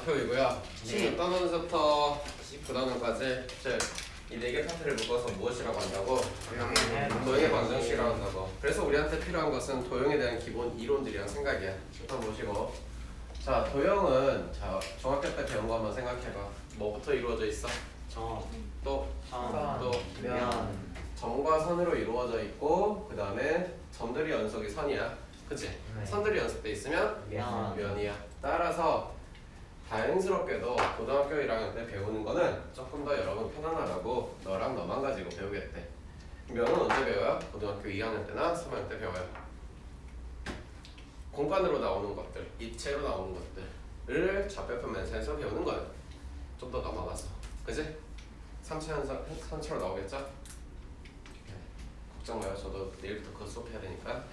고등학교이고요. 지금 떠나면서부터 19단원까지 이 4개 파트를 묶어서 무엇이라고 한다고? 도형의 방정식이라고 한다고. 그래서 우리한테 필요한 것은 도형에 대한 기본 이론들이랑 생각이야. 일단 보시고, 자 도형은 자 중학교 때 배운 거 한번 생각해봐. 뭐부터 이루어져 있어? 또 면. 점과 선으로 이루어져 있고 그 다음에 점들이 연속이 선이야. 그치? 네. 선들이 연속돼 있으면 면이야. 따라서 다행스럽게도 고등학교 1학년 때 배우는 거는 조금 더 여러분 편안하라고 너랑 너만 가지고 배우겠대. 면은 언제 배워요? 고등학교 2학년 때나 3학년 때 배워요. 공간으로 나오는 것들, 입체로 나오는 것들을 좌표표 맨살에서 배우는 거예요. 좀 더 넘어가서. 그치? 3차로 나오겠죠? 네. 걱정 마요. 저도 내일부터 그거 수업해야 되니까.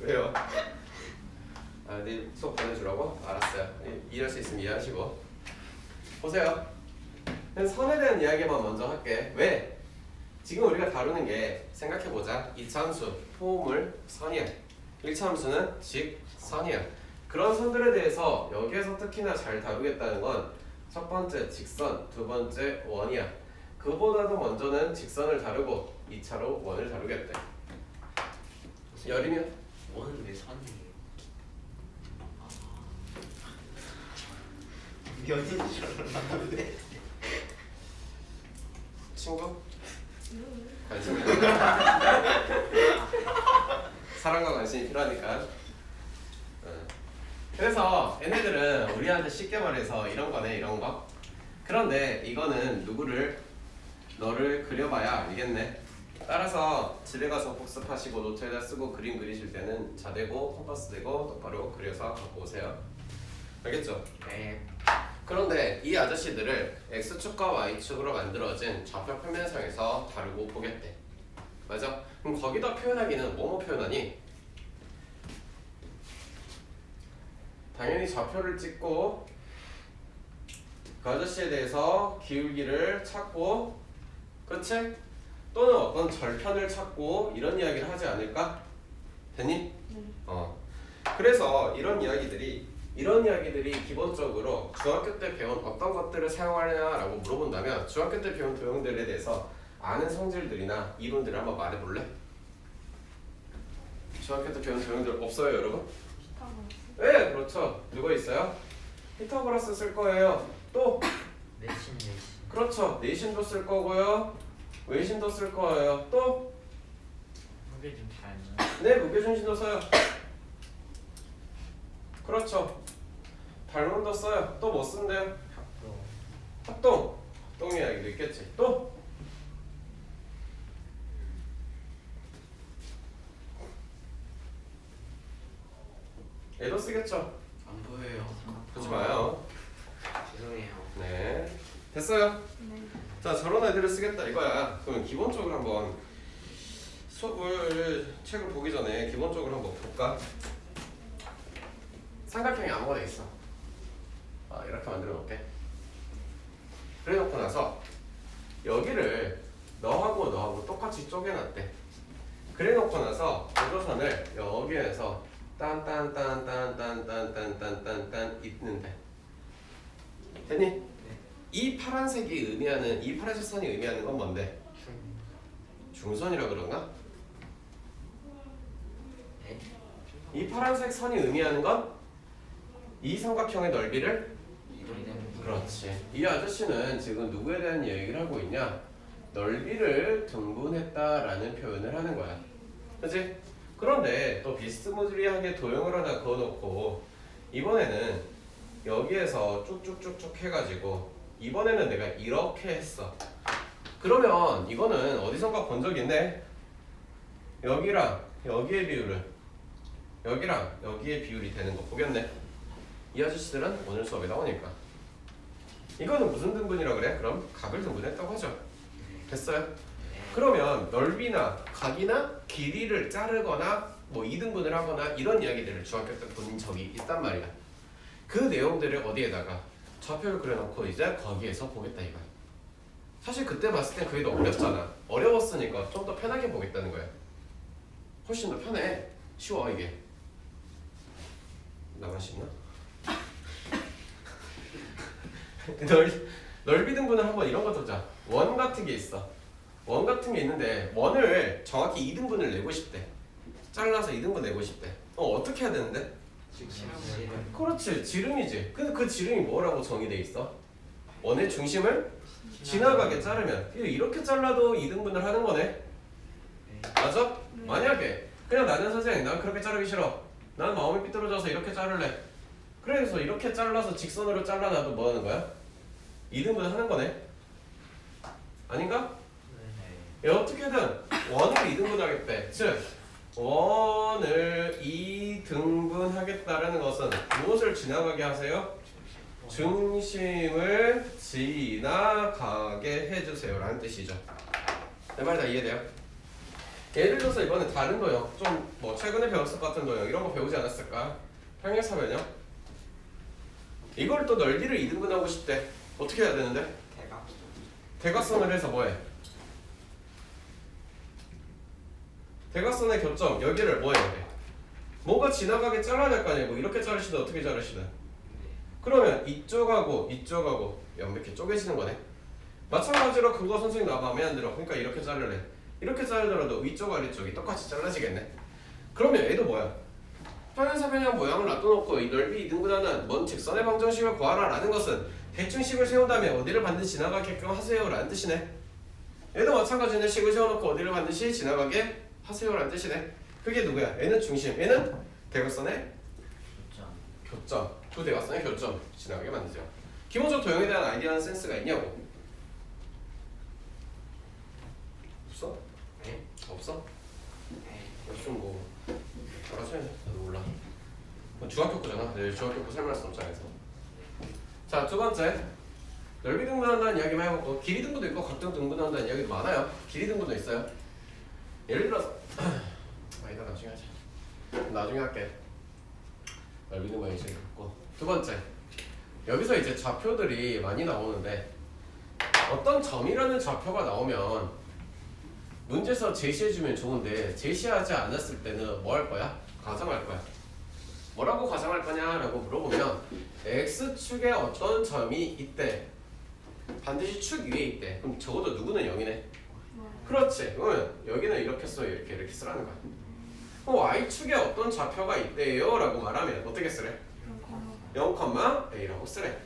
왜요? 내일 수업 보내주라고? 알았어요. 이해할 수 있으면 이해하시고. 보세요. 선에 대한 이야기만 먼저 할게. 왜? 지금 우리가 다루는 게 생각해보자. 2차 함수, 포물, 선이야. 1차 함수는 직선이야. 그런 선들에 대해서 여기에서 특히나 잘 다루겠다는 건 첫 번째 직선, 두 번째 원이야. 그보다도 먼저는 직선을 다루고 2차로 원을 다루겠대. 열이면? 원은 왜 선이에요? 면인 줄 알았는데. 친구? 관심. 사랑과 관심이 필요하니까. 그래서 얘네들은 우리한테 쉽게 말해서 이런 거네, 이런 거. 그런데 이거는 너를 그려봐야 알겠네. 따라서 집에 가서 복습하시고 노트에다 쓰고 그림 그리실 때는 자대고 컴파스 대고 똑바로 그려서 갖고 오세요. 알겠죠? 네. 그런데 이 아저씨들을 X축과 Y축으로 만들어진 좌표 평면상에서 다루고 보겠대. 맞아? 그럼 거기다 표현하기는 뭐뭐 표현하니? 당연히 좌표를 찍고 그 아저씨에 대해서 기울기를 찾고, 그치? 또는 어떤 절편을 찾고 이런 이야기를 하지 않을까? 됐니? 네. 그래서 이런 이야기들이 기본적으로 중학교 때 배운 어떤 것들을 사용하느냐라고 물어본다면 중학교 때 배운 도형들에 대해서 아는 성질들이나 이론들을 한번 말해볼래? 중학교 때 배운 도형들 없어요, 여러분? 네, 그렇죠. 누가 있어요? 피타고라스 쓸 거예요. 또? 내신. 그렇죠. 내신도 쓸 거고요. 외신도 쓸 거예요. 또? 무게 좀 닮은. 네, 무게중심도 써요. 그렇죠. 닮음도 써요. 또 뭐 쓴대요? 합동. 합동 이야기도 있겠지. 또? 얘도 쓰겠죠. 안 보여요. 보지 마요. 죄송해요. 네. 됐어요. 네. 자, 저런 애들을 쓰겠다 이거야. 그럼 기본적으로 한번 책을 보기 전에 기본적으로 한번 볼까? 삼각형이 아무거나 있어. 이렇게 만들어 놓을게. 그래 놓고 나서 여기를 너하고 똑같이 쪼개놨대. 그래 놓고 나서 도조선을 여기에서 딴딴딴딴딴딴딴딴딴 있는데, 됐니? 이 파란색 선이 의미하는 건 뭔데? 중선이라 그러나? 네? 이 파란색 선이 의미하는 건 이 삼각형의 넓이를? 그렇지. 이 아저씨는 지금 누구에 대한 얘기를 하고 있냐? 넓이를 등분했다라는 표현을 하는 거야. 그치? 그런데 또 비스무리하게 도형을 하나 그어놓고 이번에는 여기에서 쭉쭉쭉쭉 해가지고 이번에는 내가 이렇게 했어. 그러면 이거는 어디선가 본 적 있네? 여기랑 여기의 비율은 여기랑 여기의 비율이 되는 거 보겠네. 이 아저씨들은 오늘 수업에 나오니까. 이거는 무슨 등분이라 그래? 그럼 각을 등분했다고 하죠. 됐어요? 그러면 넓이나 각이나 길이를 자르거나 뭐 이등분을 하거나 이런 이야기들을 중학교 때 본 적이 있단 말이야. 그 내용들을 어디에다가 좌표를 그려놓고 이제 거기에서 보겠다 이거야. 사실 그때 봤을 땐 그게 더 어렵잖아. 어려웠으니까 좀 더 편하게 보겠다는 거야. 훨씬 더 편해. 쉬워 이게. 나만 쉽나? 넓이 등분을 한번 이런 거 보자. 원 같은 게 있어. 원 같은 게 있는데 원을 정확히 2등분을 내고 싶대. 잘라서 2등분 내고 싶대. 어떻게 해야 되는데? 그렇지, 지름이지. 근데 그 지름이 뭐라고 정의돼 있어? 원의 중심을 지나가게 자르면 이렇게 잘라도 2등분을 하는 거네. 맞아? 만약에 그냥 나는 선생님 난 그렇게 자르기 싫어. 난 마음이 삐뚤어져서 이렇게 자를래. 그래서 이렇게 잘라서 직선으로 잘라놔도 뭐 하는 거야? 2등분 하는 거네. 아닌가? 어떻게든 원을 2등분 하겠대. 즉 원을 2등분 하겠다라는 것은 무엇을 지나가게 하세요? 중심을 지나가게 해주세요 라는 뜻이죠. 내 말 다 이해돼요? 예를 들어서 이번에 다른 도형, 좀 뭐 최근에 배웠을 것 같은 도형 이런 거 배우지 않았을까? 평행사변형? 이걸 또 넓이를 2등분하고 싶대. 어떻게 해야 되는데? 대각선을 해서 뭐해? 대각선의 교점 여기를 뭐 해야 돼? 뭔가 지나가게 잘라야 될 거 아니야. 뭐 이렇게 자르시든 어떻게 자르시든. 그러면 이쪽하고 이쪽하고 이렇게 쪼개지는 거네. 마찬가지로 그거 선생님 나 마음에 안 들어. 그러니까 이렇게 자르래. 이렇게 자르더라도 위쪽 아래쪽이 똑같이 잘라지겠네. 그러면 얘도 뭐야? 평행사변형 모양을 놔둬놓고 이 넓이 2등분하는 먼 직선의 방정식을 구하라 라는 것은 대충식을 세운 다음에 어디를 반드시 지나가게끔 하세요 라는 뜻이네. 얘도 마찬가지네. 식을 세워놓고 어디를 반드시 지나가게 하세요 라는 뜻이네. 그게 누구야? 얘는 중심, 얘는 대각선의 교점. 두 대각선의 교점 지나가게 만들죠. 기본적으로 도형에 대한 아이디어는 센스가 있냐고? 없어? 네? 없어? 없으면 뭐 알아서 해. 나도 몰라. 중학교 거잖아. 네, 중학교 거 설명할 수 없잖아. 자, 두 번째 넓이 등분한다는 이야기만 해봤고 길이 등분도 있고 각도 등분한다는 이야기도 많아요. 길이 등분도 있어요. 예를 들어서 아니다 나중에 하자. 나중에 할게. 넓이 등분이 제일 있고 두 번째 여기서 이제 좌표들이 많이 나오는데 어떤 점이라는 좌표가 나오면 문제에서 제시해주면 좋은데 제시하지 않았을 때는 뭐 할 거야? 가정할 거야. 뭐라고 가정할 거냐라고 물어보면 x축에 어떤 점이 있대. 반드시 축 위에 있대. 그럼 적어도 누구는 0이네. 그렇지. 그러면 여기는 이렇게 써 이렇게 쓰라는 거야. 그럼 y축에 어떤 좌표가 있대요 라고 말하면 어떻게 쓰래? 0,a라고 쓰래.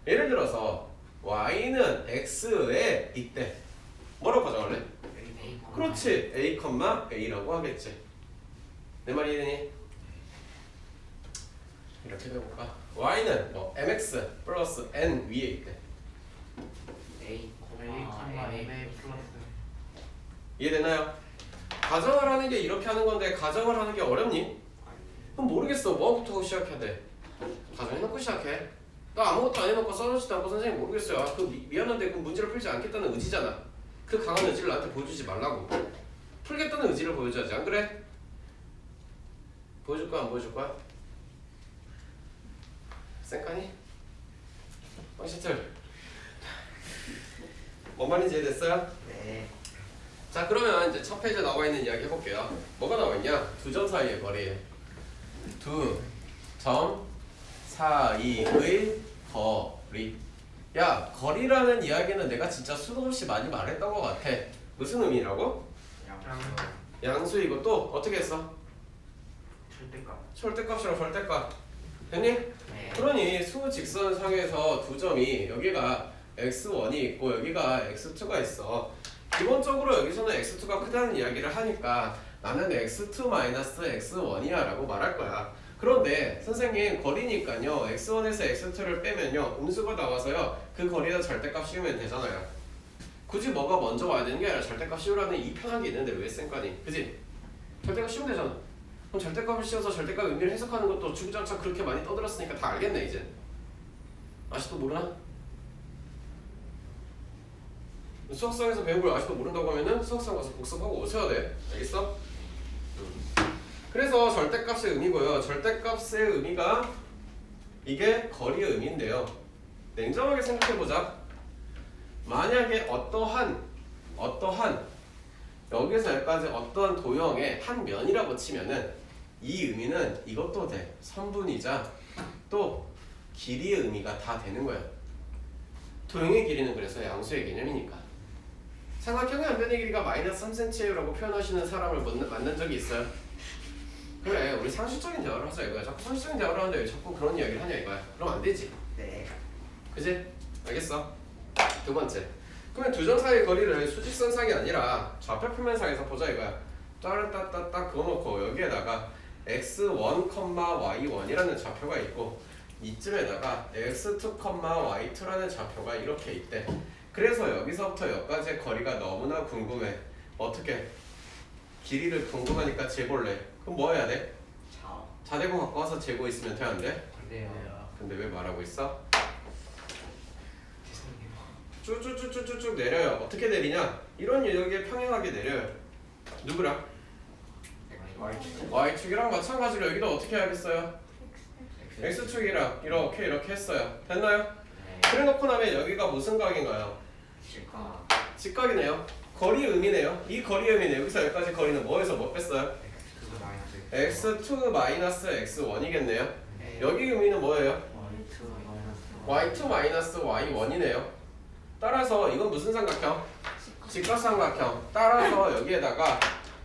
예를 들어서 y는 x에 있대. 뭐라고 가정할래? 그렇지. a,a라고 하겠지. 내 말이 이해되니? 이렇게 해볼까? y는 뭐 mx 플러스 n 위에 있대. 이해되나요? 가정을 하는 게 이렇게 하는 건데 가정을 하는 게 어렵니? 그럼 모르겠어. 뭐부터 시작해야 돼? 가정해놓고 시작해. 나 아무것도 안 해놓고 써주지도 않고 선생님 모르겠어요. 그 미안한데 그 문제를 풀지 않겠다는 의지잖아. 그 강한 의지를 나한테 보여주지 말라고. 풀겠다는 의지를 보여줘야지. 안 그래? 보여줄 거야 안 보여줄 거야? 쌩까니? 황시틀 뭔 말인지 이해됐어요? 네. 자 그러면 이제 첫 페이지에 나와 있는 이야기 해볼게요. 뭐가 나와 있냐? 두 점 사이의 거리. 두 점 사이의 거리. 야 거리라는 이야기는 내가 진짜 수도 없이 많이 말했던 것 같아. 무슨 의미라고? 양수이고 또 어떻게 했어? 절대값이랑 절대값. 됐니? 네. 그러니 수직선상에서 두 점이 여기가 x1이 있고 여기가 x2가 있어. 기본적으로 여기서는 x2가 크다는 이야기를 하니까 나는 x2-x1이야 라고 말할 거야. 그런데 선생님 거리니까요 x1에서 x2를 빼면요 음수가 나와서요 그 거리에다 절대값 씌우면 되잖아요. 굳이 뭐가 먼저 와야 되는 게 아니라 절대값 씌우라는 이 편한 게 있는데 왜 쌩까니? 그지? 절대값 씌우면 되잖아. 그럼 절대값을 씌워서 절대값 의미를 해석하는 것도 주구장창 그렇게 많이 떠들었으니까 다 알겠네 이제. 아직도 모르나? 수학상에서 배운 걸 아직도 모른다고 하면은 수학상 가서 복습하고 오셔야 돼. 알겠어? 그래서 절대값의 의미고요. 절대값의 의미가 이게 거리의 의미인데요. 냉정하게 생각해보자. 만약에 어떠한 여기서 여기까지 어떠한 도형의 한 면이라고 치면은 이 의미는 이것도 돼. 선분이자 또 길이의 의미가 다 되는 거야. 도형의 길이는 그래서 양수의 개념이니까. 삼각형의 한 변의 길이가 마이너스 3cm라고 표현하시는 사람을 만난 적이 있어요? 그래, 우리 상식적인 대화를 하자 이거야. 자꾸 상식적인 대화를 하는데 왜 자꾸 그런 이야기를 하냐 이거야. 그럼 안 되지. 네. 그지? 알겠어? 두 번째. 그러면 두 점 사이의 거리를 수직선상이 아니라 좌표 표면상에서 보자 이거야. 따르따따따 그거 놓고 여기에다가 x1, y1이라는 좌표가 있고 이쯤에다가 x2, y2라는 좌표가 이렇게 있대. 그래서 여기서부터 여기까지의 거리가 너무나 궁금해. 어떻게? 길이를 궁금하니까 재볼래. 그럼 뭐 해야 돼? 자대공 갖고 와서 재고 있으면 돼, 안 돼? 근데요. 근데 왜 말하고 있어? 죄송해요. 쭉쭉쭉쭉쭉 내려요. 어떻게 내리냐? 이런 여기에 평행하게 내려요. 누구랑? y축이랑 마찬가지로 여기도 어떻게 해야겠어요? x축이랑 이렇게 했어요. 됐나요? 네. 그래 놓고 나면 여기가 무슨 각인가요? 실과. 직각이네요. 거리 의미네요. 이 거리 의미네요. 여기서 여기까지 거리는 뭐에서 뭐 뺐어요? x2 마이너스 x1이겠네요. 네. 여기 의미는 뭐예요? y2 y2 마이너스 y1이네요. 따라서 이건 무슨 삼각형? 직각삼각형. 따라서 여기에다가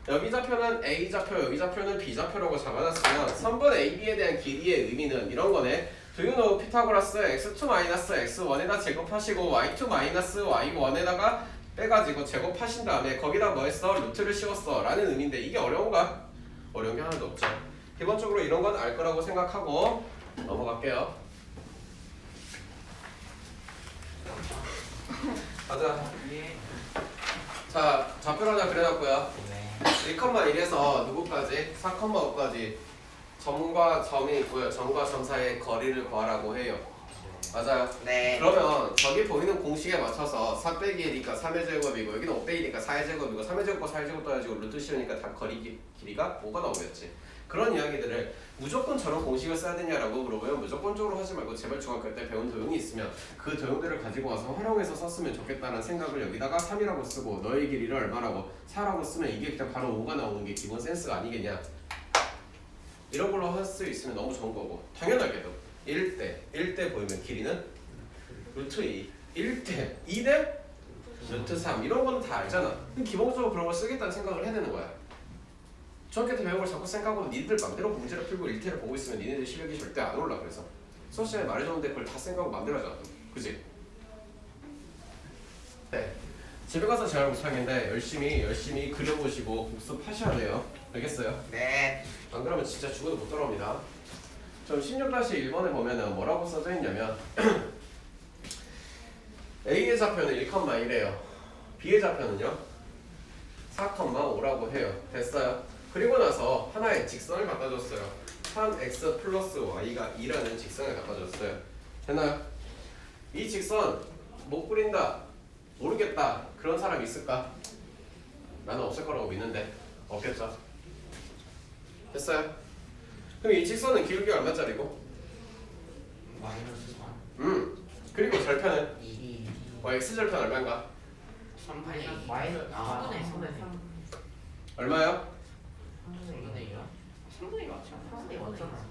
여기 좌표는 A 좌표, 여기 좌표는 B 좌표라고 잡아놨으면 3번 AB에 대한 길이의 의미는 이런 거네. Do you know 피타고라스 x2 마이너스 x1에다 제곱하시고 y2 마이너스 y1에다가 빼가지고 제곱하신 다음에 거기다 뭐 했어? 루트를 씌웠어 라는 의미인데 이게 어려운가? 어려운 게 하나도 없죠. 기본적으로 이런 건 알 거라고 생각하고 넘어갈게요. 가자. 예. 자, 좌표를 하나 그려놨고요. 네. 1,1에서 누구까지? 4,5까지 점과 점이 있고요. 점과 점 사이의 거리를 구하라고 해요. 맞아요. 네. 그러면 저기 보이는 공식에 맞춰서 4 빼기 1이니까 3의 제곱이고 여기는 5 빼기 1이니까 4의 제곱이고 3의 제곱과 4의 제곱 떠가지고 루트 씌우니까 다 거리 길이가 5가 나오겠지. 그런 이야기들을 무조건 저런 공식을 써야 되냐라고 물어보면 무조건적으로 하지 말고 제발 중학교 때 배운 도형이 있으면 그 도형들을 가지고 와서 활용해서 썼으면 좋겠다는 생각을 여기다가 3이라고 쓰고 너의 길이를 얼마라고 4라고 쓰면 이게 그냥 바로 5가 나오는 게 기본 센스가 아니겠냐. 이런 걸로 할 수 있으면 너무 좋은 거고 당연하게도 1대 보이면 길이는 루트 2 1대 2대 루트 3 이런 거는 다 알잖아. 기본적으로 그런 걸 쓰겠다는 생각을 해야 되는 거야. 중학교 때 배운 걸 자꾸 생각하고 니들 맘대로 문제를 풀고 일태를 보고 있으면 니네들 실력이 절대 안 올라. 그래서 수업 시간에 말해줬는데 그걸 다 생각하고 맘대로 하잖아. 그지? 네. 집에 가서 제가 못하겠는데 열심히 그려보시고 복습하셔야 돼요. 알겠어요? 네. 안 그러면 진짜 죽어도 못 돌아옵니다. 좀 16-1번에 보면은 뭐라고 써져 있냐면 A의 좌표는 1,1이에요. B의 좌표는요 4,5라고 해요. 됐어요? 그리고 나서 하나의 직선을 갖다 줬어요. 3x 플러스 y가 2라는 직선을 갖다 줬어요. 됐나요? 이 직선 못 그린다, 모르겠다 그런 사람 있을까? 나는 없을 거라고 믿는데 없겠죠? 됐어요? 그럼 이 직선은 기울기가 얼마짜리고? 마이너스 3. 그리고 절편은? 2. x절편 얼마인가? 3분의 2. 마이너스 3분의 3. 얼마요? 3분의 2요? 3분의 2 맞죠? 3분의 2 맞잖아.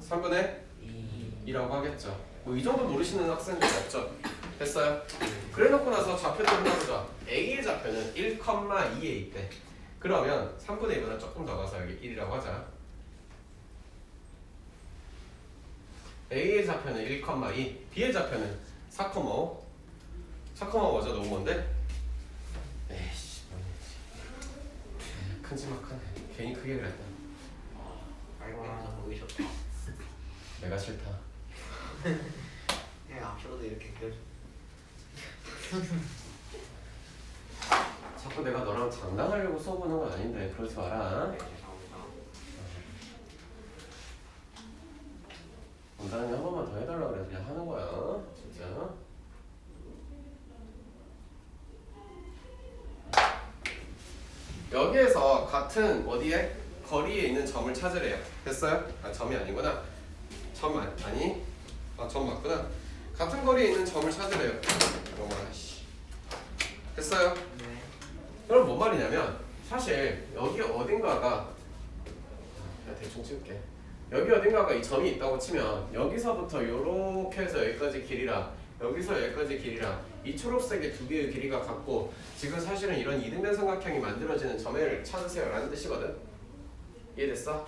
3분의 2. 2라고 하겠죠. 뭐 이 정도 모르시는 학생들 없죠? 됐어요? 그래 놓고 나서 좌표도 하나 보자. A의 좌표는 1,2에 있대. 그러면 3분의 2보다 조금 더 가서 여기 1이라고 하자. A의 좌표는 1,2, B의 좌표는 4,5. 4,5 먼저 놓은 건데 에이씨 큰지막하네. 괜히 크게 그랬다. 알고서 보기 좋다. 내가 싫다. 그냥 앞으로도 이렇게 그려줘. 자꾸 내가 너랑 장난하려고 써보는 건 아닌데 그러지 마라. 네, 죄송합니다. 원장님 한 번만 더 해달라고 그래서 그냥 하는 거야. 진짜. 여기에서 같은 어디에? 거리에 있는 점을 찾으래요. 됐어요? 아 점이 아니구나. 점 아니? 아 점 맞구나. 같은 거리에 있는 점을 찾으래요. 어머나 씨. 됐어요? 네. 그럼 뭔 말이냐면 사실 여기 어딘가가 그냥 대충 찍을게. 여기 어딘가가 이 점이 있다고 치면 여기서부터 요렇게 해서 여기까지 길이랑 여기서 여기까지 길이랑 이 초록색의 두 개의 길이가 같고 지금 사실은 이런 이등변 삼각형이 만들어지는 점을 찾으세요 라는 뜻이거든. 이해됐어?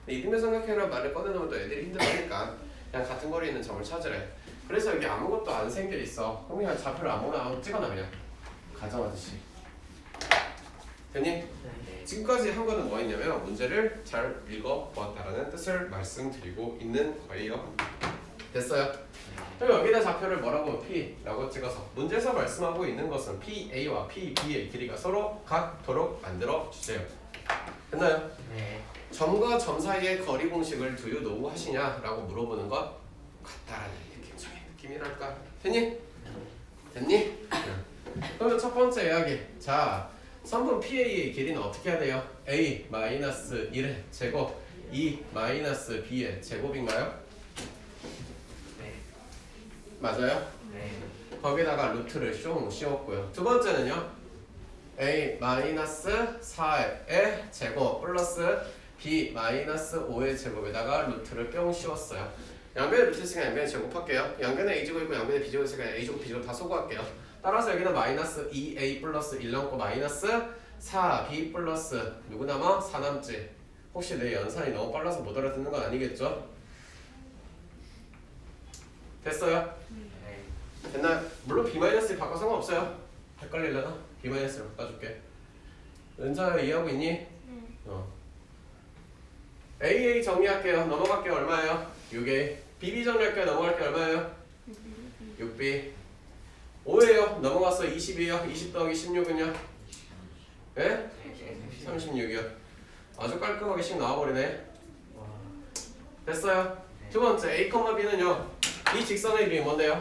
근데 이등변 삼각형이라는 말을 꺼내놓으면 또 애들이 힘들어하니까 그냥 같은 거리에 있는 점을 찾으래. 그래서 여기 아무것도 안 생겨 있어. 그럼 그냥 좌표를 아무거나 찍어놔 그냥 가정하듯이. 됐니? 네. 지금까지 한 거는 뭐였냐면 문제를 잘 읽어보았다라는 뜻을 말씀드리고 있는 거예요. 됐어요? 그럼 여기다 좌표를 뭐라고 P라고 찍어서 문제에서 말씀하고 있는 것은 PA와 PB의 길이가 서로 같도록 만들어 주세요. 됐나요? 네. 점과 점 사이의 거리 공식을 do you know 하시냐라고 물어보는 것 같다라는 느낌적인 느낌이랄까. 됐니? 됐니? 그러면 첫 번째 이야기. 자, 선분 PA의 길이는 어떻게 해야 돼요? A-1의 제곱 2-B의 제곱인가요? 네. 맞아요? 네. 거기다가 루트를 숑 씌웠고요. 두 번째는요. A-4의 제곱 플러스 B-5의 제곱에다가 루트를 뿅 씌웠어요. 양변에 루트 있으니까 양변에 제곱할게요. 양변에 A제곱 있고 양변에 B제곱 있으니까 A제곱 B제곱 다 소거할게요. 따라서 여기는 마이너스 2A 플러스 1 남고 마이너스 4B 플러스 누구 남아? 4 남지. 혹시 내 연산이 너무 빨라서 못 알아듣는 건 아니겠죠? 됐어요? 네. 됐나요? 물론 B-를 바꿔 상관없어요. 헷갈리려나? B-를 바꿔줄게. 은서야 이해하고 있니? 네. AA 정리할게요. 넘어갈게요. 얼마예요? 6A. BB 정리할게요. 넘어갈게요. 얼마예요? 6B. 5예요. 넘어갔어. 20이에요. 20 더하기 16은요? 예? 36이요. 아주 깔끔하게 씩 나와버리네. 와. 됐어요. 두 번째 A, B는요. 이 직선의 이름이 뭔데요?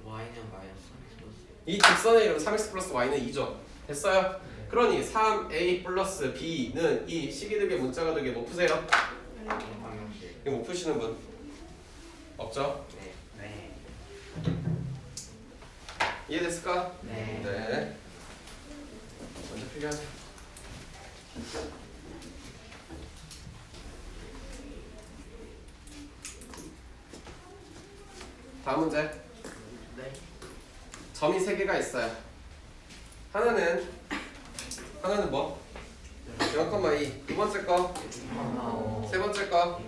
Y는 마이너스 3x 플러스. 이 직선의 이름 3x 플러스 y는 2죠. 됐어요? 네. 그러니 3a 플러스 b는 이 식이득의 문자가 되게 못 푸세요? 방정식. 이거 못 푸시는 분 없죠? 네. 네. 이해됐을까? 네. 네. 먼저 필요하세요. 다음 문제. 네. 점이 3개가 있어요. 하나는 뭐? 0,2. 두 번째 거, 세 번째 거.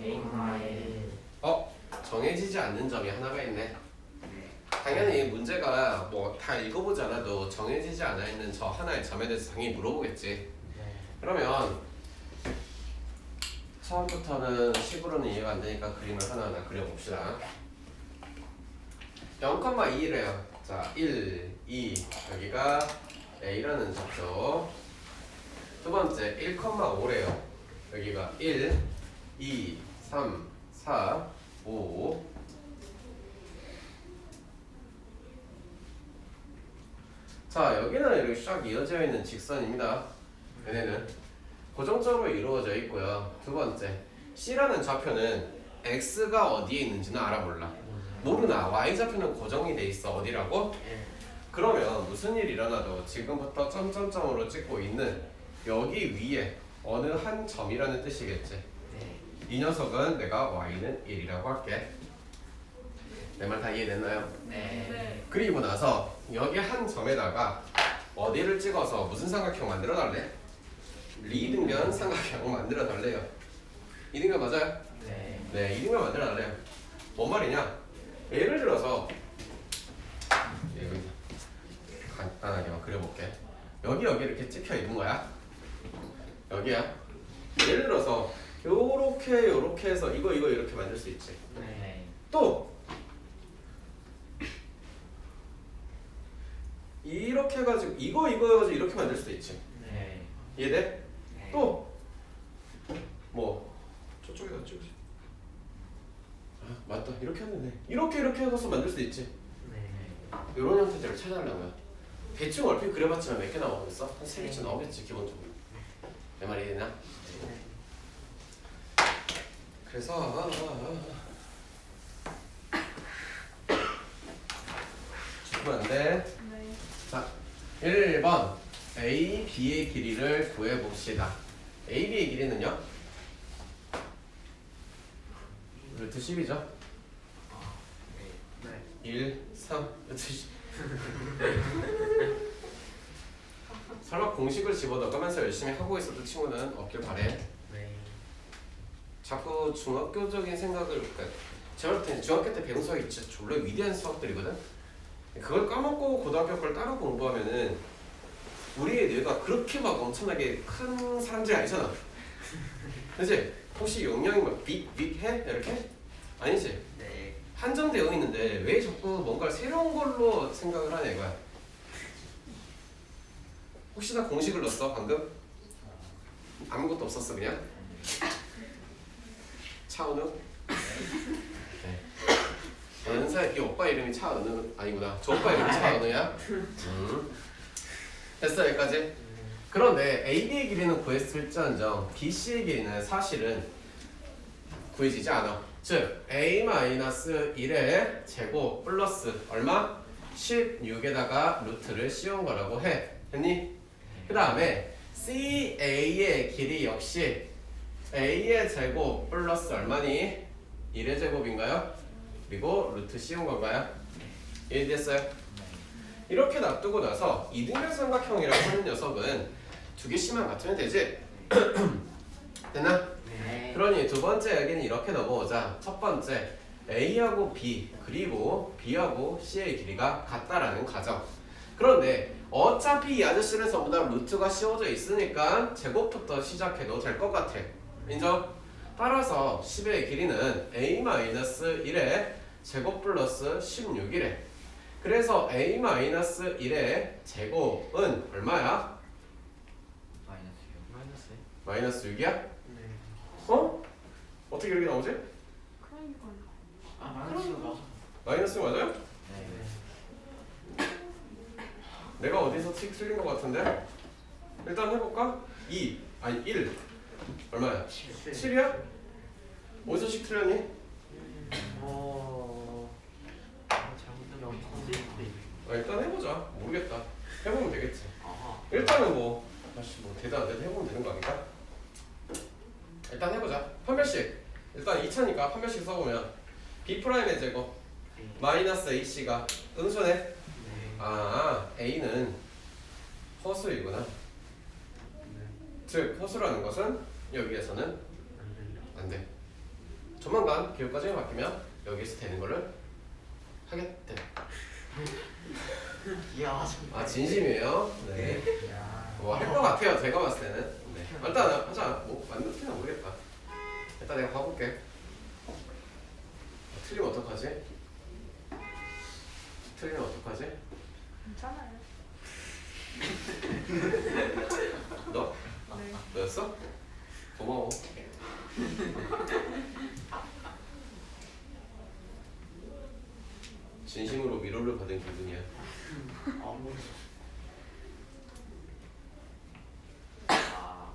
정해지지 않는 점이 하나가 있네. 당연히 문제가 뭐 다 읽어보지 않아도 정해지지 않아 있는 저 하나의 점에 대해서 당연히 물어보겠지. 그러면 처음부터는 식으로는 이해가 안 되니까 그림을 하나하나 그려봅시다. 0,2래요. 자, 1, 2 여기가 A라는 점죠. 두 번째 1,5래요. 여기가 1, 2, 3, 4, 5. 자, 여기는 이렇게 쫙 이어져 있는 직선입니다. 얘네는 고정적으로 이루어져 있고요. 두 번째 C라는 좌표는 X가 어디에 있는지는 알아볼라. 모르나. Y좌표는 고정이 돼 있어. 어디라고? 그러면 무슨 일이 일어나도 지금부터 점점점으로 찍고 있는 여기 위에 어느 한 점이라는 뜻이겠지. 이 녀석은 내가 Y는 1이라고 할게. 내 말 다 이해됐나요? 네. 그리고 나서 여기 한 점에다가 어디를 찍어서 무슨 삼각형 만들어 달래? 이등변 삼각형 만들어 달래요. 이등변 맞아요? 네. 네, 이등변 만들어 달래요. 뭔 말이냐? 예를 들어서 여기 간단하게만 그려볼게. 여기 이렇게 찍혀 있는 거야. 여기야. 예를 들어서 요렇게 해서 이거 이렇게 만들 수 있지. 네. 또 이렇게 해가지고 이거 해가지고 이렇게 만들 수도 있지. 네. 이해돼? 네. 또 뭐 저쪽에다 찍으지. 아 맞다. 이렇게 했는데 이렇게 해서 만들 수도 있지. 네. 이런 형태들을 찾아내려면 대충 얼핏 그려봤지만 몇 개 나오겠어? 한 3개쯤 나오겠지 기본적으로. 내 말이 되나? 네. 그래서 그러면 안 돼. 네. 자, 1번 A, B의 길이를 구해봅시다. A, B의 길이는요? 루트 10이죠? 아, 네. 네. 1, 3 설마 공식을 집어넣으면서 열심히 하고 있어도 친구는 없길 바래. 네. 자꾸 중학교적인 생각을 그러니까 제가 볼 때는 중학교 때 배운 수학이 진짜 졸라 위대한 수학들이거든. 그걸 까먹고 고등학교 걸 따로 공부하면은 우리의 뇌가 그렇게 막 엄청나게 큰 사람들이 아니잖아. 그치? 혹시 용량이 막 빅해? 이렇게? 아니지? 네. 한정되어 있는데 왜 자꾸 뭔가 새로운 걸로 생각을 하냐 이거야. 혹시나 공식을 넣었어 방금? 아무것도 없었어 그냥? 차은우? 네. 은사 이 오빠 이름이 차은우 아니구나. 저 오빠 이름이 차은우야? 됐어 여기까지? 그런데 AB의 길이는 구했을지언정 BC의 길이는 사실은 구해지지 않아. 즉 A-1의 제곱 플러스 얼마? 16에다가 루트를 씌운 거라고 해. 됐니? 그 다음에 CA의 길이 역시 A의 제곱 플러스 얼마니? 1의 제곱인가요? 그리고 루트 씌운 건가요? 이해됐어요? 이렇게 놔두고 나서 이등변 삼각형이라고 하는 녀석은 두 개씩만 맞추면 되지? 됐나? 네. 그러니 두 번째 여기는 이렇게 넘어오자. 첫 번째 A하고 B 그리고 B하고 C의 길이가 같다라는 가정. 그런데 어차피 이 아저씨는 전부 다 루트가 씌워져 있으니까 제곱부터 시작해도 될 것 같아. 인정? 따라서 10의 길이는 A-1의 제곱 플러스 16이래. 그래서 A-1의 제곱은 얼마야? 마이너스 6이야? 네. 어? 어떻게 이렇게 나오지? 그러니까요. 아, 마이너스 맞아. 마이너스 맞아요? 네. 내가 어디서 틀린 것 같은데? 일단 해볼까? 2 아니 1 얼마야? 7이야? 어디서 틀렸니? 잘못되면 터질 수도 있고. 일단 해보자. 모르겠다. 해보면 되겠지. 아하. 일단은 뭐 다시 뭐 되다 안 되다 해보면 되는 거 아닐까? 일단 해보자. 판별식 일단 2차니까 판별식 써보면 B'의 제곱 마이너스 AC가 응수네. 네. 아 A는 허수이구나. 네. 즉 허수라는 것은 여기에서는 안 돼요. 안 돼. 조만간 기울까지 바뀌면 여기서 되는 거를 하겠대. 이야. 아 진심이에요? 네. 야. 뭐 할 것 같아요. 제가 봤을 때는. 네. 일단 하자. 뭐 만들지는 모르겠다. 일단 내가 가볼게. 틀리면 어떡하지? 틀리면 어떡하지? 괜찮아요. 너? 네. 너였어? 고마워. 진심으로 위로를 받은 기분이야. 아무.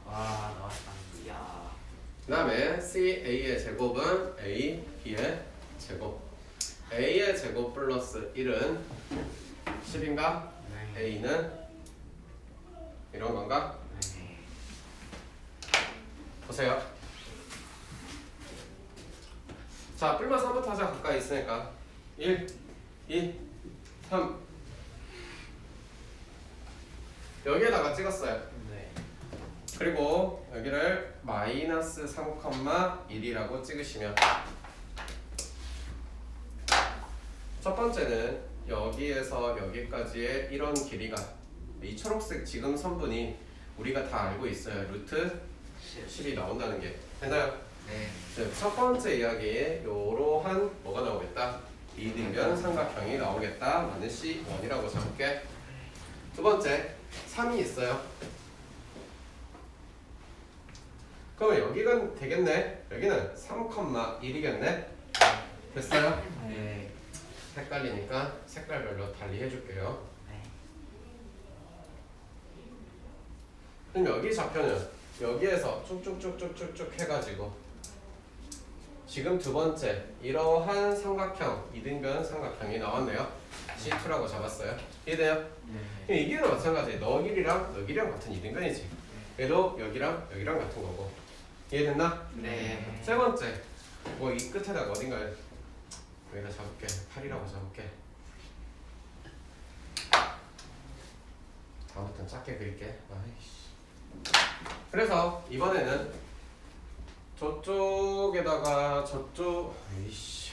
아, 나왔다. 야. 그 다음에 CA의 제곱은 A, B의 제곱. A의 제곱 플러스 1은 10인가? 네. A는 이런 건가? 네. 보세요. 자, 뿔마 3부터 하자. 가까이 있으니까 1, 2, 3 여기에다가 찍었어요. 네. 그리고 여기를 마이너스 3,1이라고 찍으시면 첫 번째는 여기에서 여기까지의 이런 길이가 이 초록색 지금 선분이 우리가 다 알고 있어요. 루트 10이 나온다는 게 됐나요? 네. 첫 번째 이야기에 이러한 뭐가 나오겠다? 이등변 삼각형이 나오겠다. 나는 C1이라고 적을게. 두 번째 3이 있어요. 그러면 여기가 되겠네. 여기는 3,1이겠네. 됐어요? 네. 헷갈리니까 색깔별로 달리 해줄게요. 네. 그럼 여기 좌표는 여기에서 쭉쭉쭉쭉쭉쭉 해가지고 지금 두 번째 이러한 삼각형 이등변 삼각형이 나왔네요. C2라고 잡았어요. 이해돼요? 네. 그럼 이 길은 마찬가지. 너 길이랑 너 길이랑 같은 이등변이지. 얘도 여기랑 여기랑 같은 거고. 이해됐나? 네. 세 번째 뭐 이 끝에다가 어딘가에 여기다 잡을게. 8이라고 잡을게. 다음부터는 작게 그릴게. 아이씨. 그래서 이번에는 저쪽에다가 저쪽 에이씨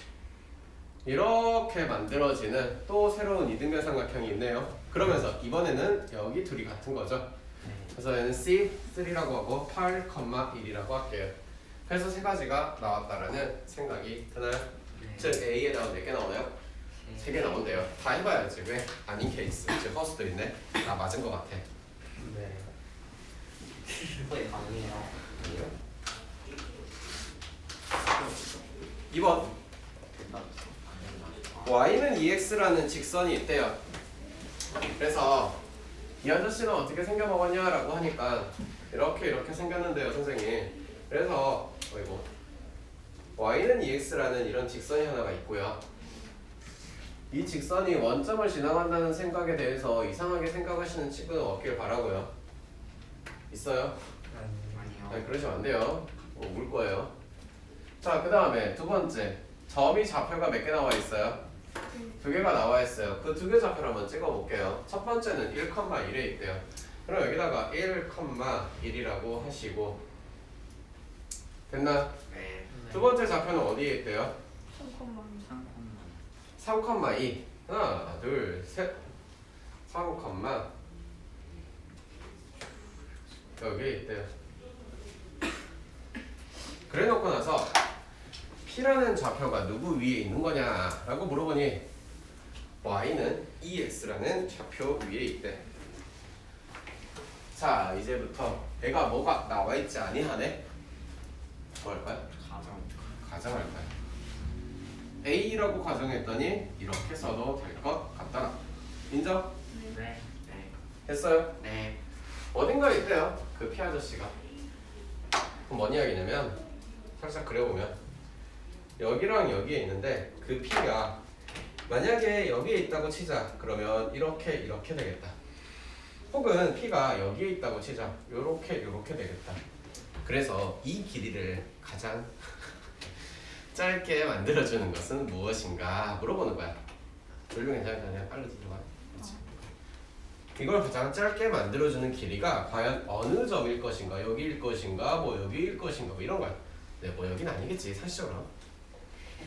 이렇게 만들어지는 또 새로운 이등변 삼각형이 있네요. 그러면서 이번에는 여기 둘이 같은 거죠. 네. 그래서 얘는 C3라고 하고 8,1이라고 할게요. 그래서 세 가지가 나왔다라는 생각이 드나요? 네. 즉 A에다가 몇 개 나오나요? 3개 나온대요. 다 해봐야지. 왜? 아닌 케이스. 즉 허수도 있네. 나 맞은 거 같아. 네. 거의 가능해요. 2번 y는 2x라는 직선이 있대요. 그래서 이 아저씨는 어떻게 생겨먹었냐라고 하니까 이렇게 생겼는데요, 선생님. 그래서 어이구 y는 2x라는 이런 직선이 하나가 있고요. 이 직선이 원점을 지나간다는 생각에 대해서 이상하게 생각하시는 친구는 없길 바라고요. 있어요? 아니요. 아니 그러시면 안 돼요. 울 거예요. 자, 그 다음에 두 번째 점이 좌표가 몇 개 나와 있어요? 2개가 나와 있어요. 그 2개 좌표를 한번 찍어 볼게요. 첫 번째는 1,1에 있대요. 그럼 여기다가 1,1이라고 하시고 됐나? 네. 두 번째 좌표는 어디에 있대요? 3콤만 3,2. 하나, 둘, 셋. 3, 여기에 있대요. 그래 놓고 나서 P라는 좌표가 누구 위에 있는 거냐라고 물어보니 Y는 2X라는 좌표 위에 있대. 자, 이제부터 애가 뭐가 나와 있지 아니하네? 뭐 할까요? 가정할까요? A라고 가정했더니 이렇게 써도 될 것 같다. 인정? 네. 네. 했어요? 네. 어딘가에 있대요. 그 P 아저씨가. 그럼 뭔 이야기냐면 살짝 그려보면 여기랑 여기에 있는데 그 P가 만약에 여기에 있다고 치자. 그러면 이렇게 되겠다. 혹은 P가 여기에 있다고 치자. 요렇게 되겠다. 그래서 이 길이를 가장 짧게 만들어주는 것은 무엇인가 물어보는 거야. 졸려 괜찮으니까 그냥 빨리 들어가. 이걸 가장 짧게 만들어주는 길이가 과연 어느 점일 것인가, 여기일 것인가, 뭐 여기일 것인가, 뭐 이런 거야. 네, 뭐 여기는 아니겠지, 사실적으로.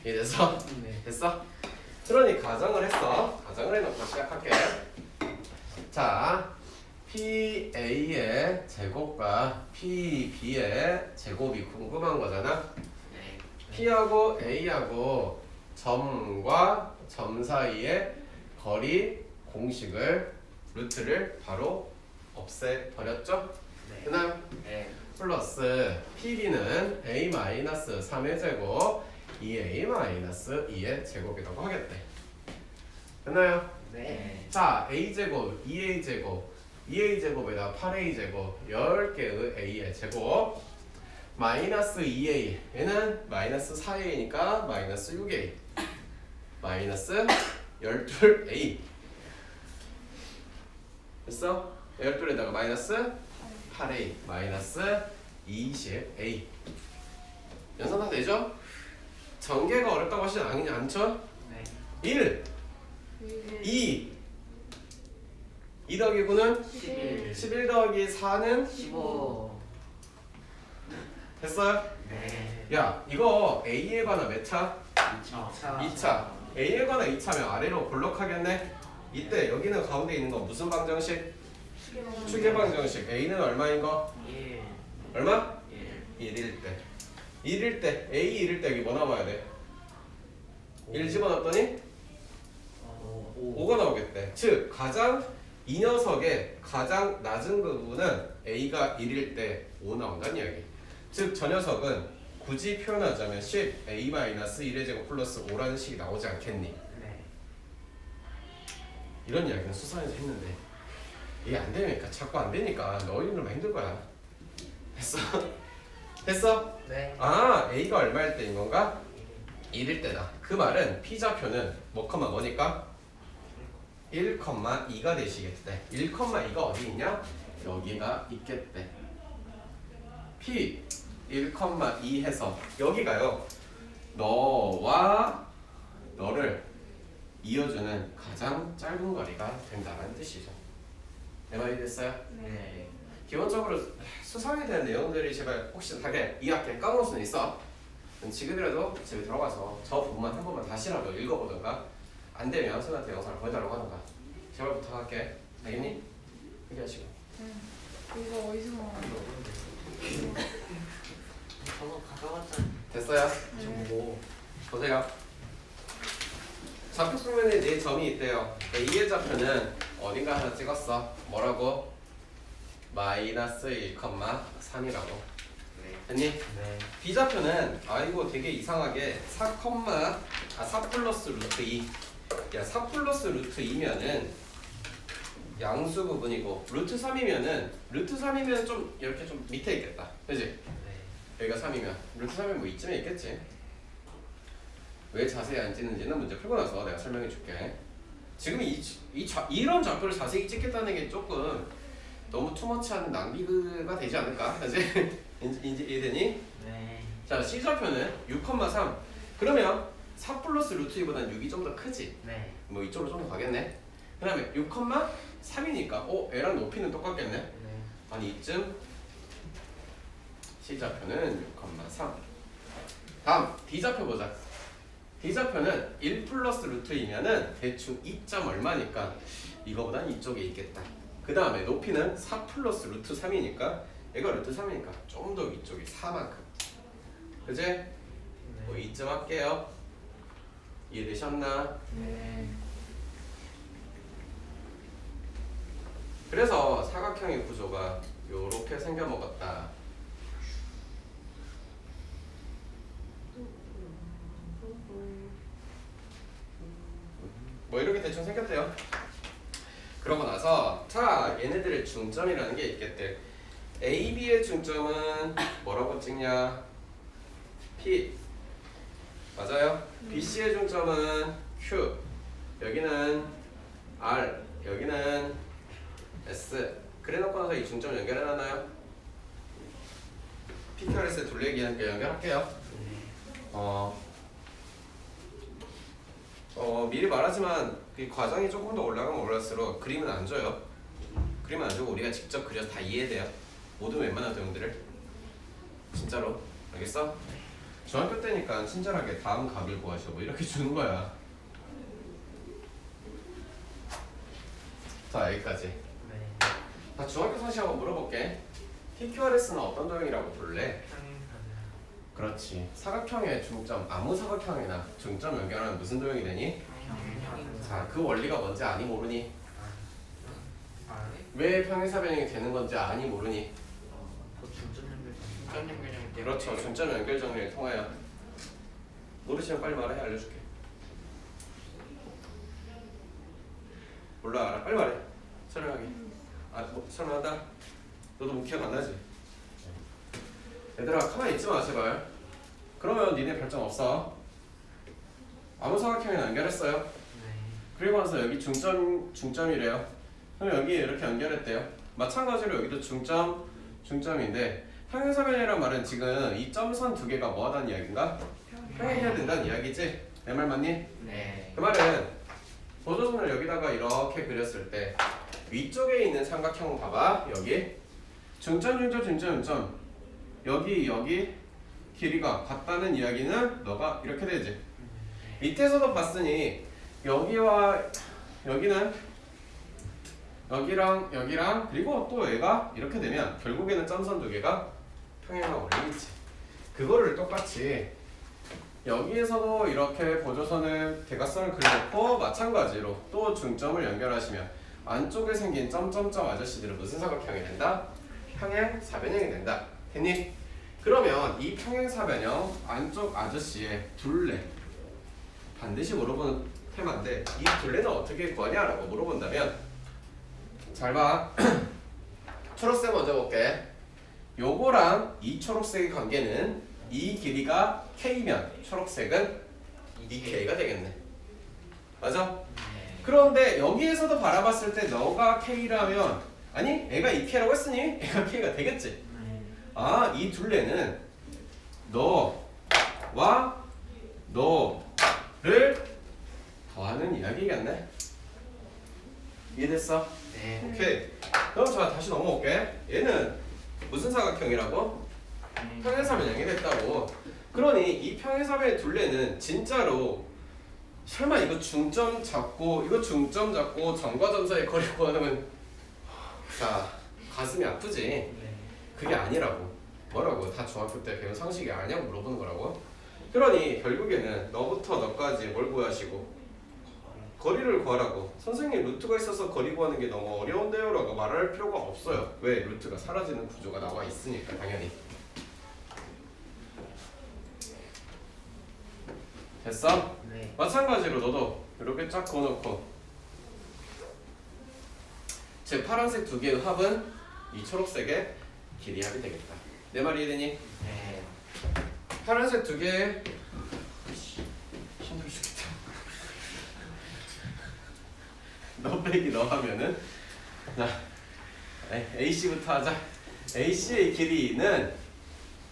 이해됐어? 네. 됐어? 그러니 가정을 했어. 가정을 해놓고 시작할게. 자, PA의 제곱과 PB의 제곱이 궁금한 거잖아. 네. P하고 A하고 점과 점 사이의 거리 공식을 루트를 바로 없애버렸죠? 네. 되나요? 네. 플러스 PB는 A-3의 제곱 2A-2의 제곱이라고 하겠대. 되나요? 네. 자, A제곱, 2A제곱 2A제곱에다 8A제곱 10개의 A의 제곱 마이너스 2A 얘는 마이너스 4A니까 마이너스 6A 마이너스 12A 됐어? 12에다가 마이너스 8A 마이너스 20A 연산 다 되죠? 전개가 어렵다고 하시지 않죠? 네. 1 2 2 더하기 9는 11. 11 더하기 4는 15. 됐어요? 네. 야 이거 A에 관한 몇 차? 2차. 2차 A에 관한 2차면 아래로 볼록하겠네? 이때 여기는 가운데 있는 거 무슨 방정식? 추계 방정식 A는 얼마인 거? 1. 얼마? 1. 1일 때 1일 때 A 1일 때 여기 뭐 나와야 돼? 1 집어넣었더니 5. 5가 나오겠대. 즉 가장 이 녀석의 가장 낮은 부분은 A가 1일 때 5 나온다는 이야기. 즉 저 녀석은 굳이 표현하자면 10 A-1의 제곱 플러스 5라는 식이 나오지 않겠니? 네. 이런 이야기는 수사에서 했는데 이게 안 되니까 자꾸 안 되니까 너희들만 힘들 거야. 됐어? 됐어? 네. 아 A가 얼마일 때인 건가? 1일 때다. 그 말은 P좌표는 뭐니까? 1,2가 되시겠대. 1,2가 어디 있냐? 여기가 있겠대. P 1,2 해서 여기가요. 너와 너를 이어주는 가장 짧은 거리가 된다는 뜻이죠. 내 말이 됐어요? 네. 기본적으로 수상에 대한 내용들이 제발 혹시 다게 이 학기에 까먹을 수는 있어. 지금이라도 집에 들어가서 저 부분만 한 번만 다시라도 읽어보던가 안 되면 선생님한테 영상을 보내달라고 하던가 제발 부탁할게. 알겠니? 얘기하시고. 이거 어디서 나와? 저거 가져갔잖아. 됐어요? 저거. 보세요. 좌표 평면에 4점이 있대요. A의 좌표는 어딘가 하나 찍었어. 뭐라고? 마이너스 1,3이라고. 네. 됐니? 네. B 좌표는 이거 되게 이상하게 4, 4 플러스 루트 2. 야, 4 플러스 루트 2면은 양수 부분이고 루트 3이면 좀 이렇게 좀 밑에 있겠다. 그지? 네. 여기가 3이면 루트 3이면 뭐 이쯤에 있겠지. 왜 자세히 안 찍는지는 문제 풀고 나서 내가 설명해 줄게. 지금 이런 좌표를 자세히 찍겠다는 게 조금 너무 투머치한 낭비가 되지 않을까? 그지? 이해되니? 네. 자, C 좌표는 6,3. 그러면 4 플러스 루트 2보다는 6이 좀 더 크지? 네. 뭐 이쪽으로 좀 더 가겠네. 그 다음에 6,3이니까 L랑 높이는 똑같겠네. 네. 아니 이쯤 C 좌표는 6,3. 다음 D 좌표 보자. D 좌표는 1 플러스 루트 2면은 대충 2점 얼마니까 이거보단 이쪽에 있겠다. 그 다음에 높이는 4 플러스 루트 3이니까 얘가 루트 3이니까 좀 더 위쪽이 4만큼. 그지? 뭐 이쯤 할게요. 이해되셨나? 네. 그래서 사각형의 구조가 요렇게 생겨 먹었다. 뭐 이렇게 대충 생겼대요. 그러고 나서 자, 얘네들의 중점이라는 게 있겠대. A, B의 중점은 뭐라고 찍냐? P. 맞아요? B, C의 중점은 Q. 여기는 R. 여기는 S. 그래 놓고 나서 이 중점 연결해놨나요? PQRS의 둘레기 함께 연결할게요. 미리 말하지만 그 과정이 조금 더 올라가면 올라갈수록 그림은 안 줘요. 그림은 안 주고 우리가 직접 그려서 다 이해돼요. 모든 웬만한 도형들을. 진짜로. 알겠어? 중학교 때니까 친절하게 다음 각을 구하셔 뭐 이렇게 주는 거야. 자, 여기까지. 네. 자, 중학교 상식 한번 물어볼게. TQRS는 어떤 도형이라고 부를래? 그렇지. 사각형의 중점, 아무 사각형이나 중점 연결하면 무슨 도형이 되니? 자, 그 원리가 뭔지 아니 모르니? 왜 평행사변형이 되는 건지 아니 모르니? 중점 연결 그렇죠. 중점 연결 정리를 통하여. 모르시면 빨리 말해. 알려줄게. 몰라, 알아. 빨리 말해. 설명하기. 뭐 설명한다? 너도 뭐 기억 안 나지? 얘들아, 가만히 있지 마 제발. 그러면 니네 별점 없어. 아무 사각형이나 연결했어요. 네. 그리고 나서 여기 중점이래요. 그럼 여기 이렇게 연결했대요. 마찬가지로 여기도 중점인데 평행사변이라는 말은 지금 이 점선 두 개가 뭐 하다는 이야기인가? 평행해야 된다는 이야기지? 내 말 맞니? 네. 그 말은 보조선을 여기다가 이렇게 그렸을 때 위쪽에 있는 삼각형 봐봐. 여기 중점 여기 길이가 같다는 이야기는 너가 이렇게 되지. 밑에서도 봤으니 여기와 여기는 여기랑 그리고 또 얘가 이렇게 되면 결국에는 점선 두 개가 평행하고 올리겠지. 그거를 똑같이 여기에서도 이렇게 보조선을 대각선을 그려놓고 마찬가지로 또 중점을 연결하시면 안쪽에 생긴 점점점 아저씨들은 무슨 사각형이 된다? 평행사변형이 된다. 됐니? 그러면 이 평행사변형 안쪽 아저씨의 둘레 반드시 물어보는 테마인데 이 둘레는 어떻게 구하냐라고 물어본다면 잘 봐. 초록색 먼저 볼게. 요거랑 이 초록색의 관계는 이 길이가 K면 초록색은 2K가 되겠네. 맞아? 네. 그런데 여기에서도 바라봤을 때 너가 K라면 아니 애가 2K라고 했으니 애가 K가 되겠지. 이 둘레는 너와 너를 더하는 이야기겠네. 이해됐어? 네. 오케이. 그럼 자 다시 넘어올게. 얘는 무슨 사각형이라고? 평행사변 양이 됐다고. 그러니 이 평행사변의 둘레는 진짜로 설마 이거 중점 잡고 이거 중점 잡고 점과 점 사이 거리 구하는 자 가슴이 아프지? 네. 그게 아니라고. 뭐라고? 다 중학교 때 배운 상식이 아니냐고 물어보는 거라고. 그러니 결국에는 너부터 너까지 뭘 구하시고 거리를 구하라고. 선생님 루트가 있어서 거리 구하는 게 너무 어려운데요 라고 말할 필요가 없어요. 왜? 루트가 사라지는 구조가 나와 있으니까 당연히. 됐어? 네. 마찬가지로 너도 이렇게 쫙 그어놓고 제 파란색 두 개의 합은 이 초록색의 길이 합이 되겠다. 내 말 이해되니? 네. 파란색 두 개의 힘들어 죽겠다. 너 빼기 너 하면은 자 AC부터 하자. AC의 길이는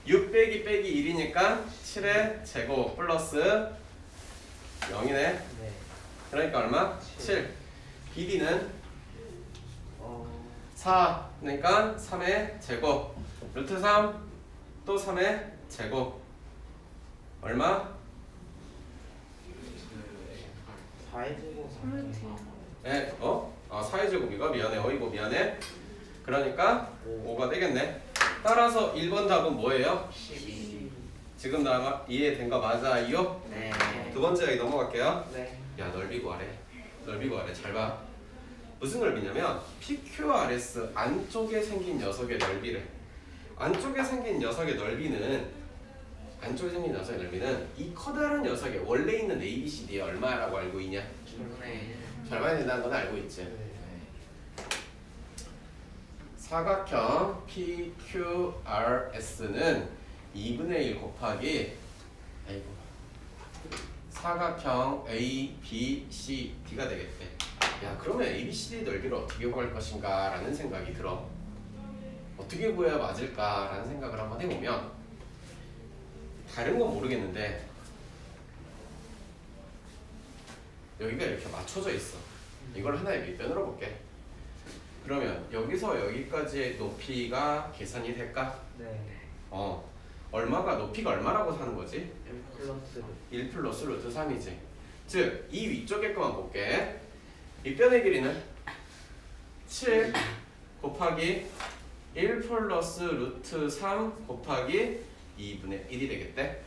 6 빼기 1이니까 7의 제곱 플러스 0이네. 네. 그러니까 얼마? 7. BD는 4. 그러니까 3의 제곱. 루트 3. 또 3의 제곱. 얼마? 4의 제곱. 네, 4의 제곱이가 미안해. 어이구 미안해. 그러니까 5가 되겠네. 따라서 1번 답은 뭐예요? 12. 지금 나 이해된 거 맞아요? 네. 두 번째 이야기 넘어갈게요. 네. 야 넓이 구하래. 넓이 구하래. 잘 봐. 무슨 넓이냐면 PQRS 안쪽에 생긴 녀석의 넓이를. 안쪽에 생긴 녀석의 넓이는 이 커다란 녀석의 원래 있는 ABCD에 얼마라고 알고 있냐? 네. 잘 봐야 된다는 건 알고 있지. 네. 사각형 PQRS는 2분의 1 곱하기 사각형 ABCD가 되겠대. 야 그러면 ABCD 넓이를 어떻게 구할 것인가 라는 생각이 들어. 어떻게 구해야 맞을까 라는 생각을 한번 해보면 다른 건 모르겠는데 여기가 이렇게 맞춰져 있어. 이걸 하나의 밑변으로 볼게. 그러면 여기서 여기까지의 높이가 계산이 될까? 네. 얼마가 높이가 얼마라고 사는 거지? 1 플러스 1 플러스 루트 3이지. 즉 이 위쪽에 거만 볼게. 밑변의 길이는 7 곱하기 1 플러스 루트 3 곱하기 2분의 1이 되겠대.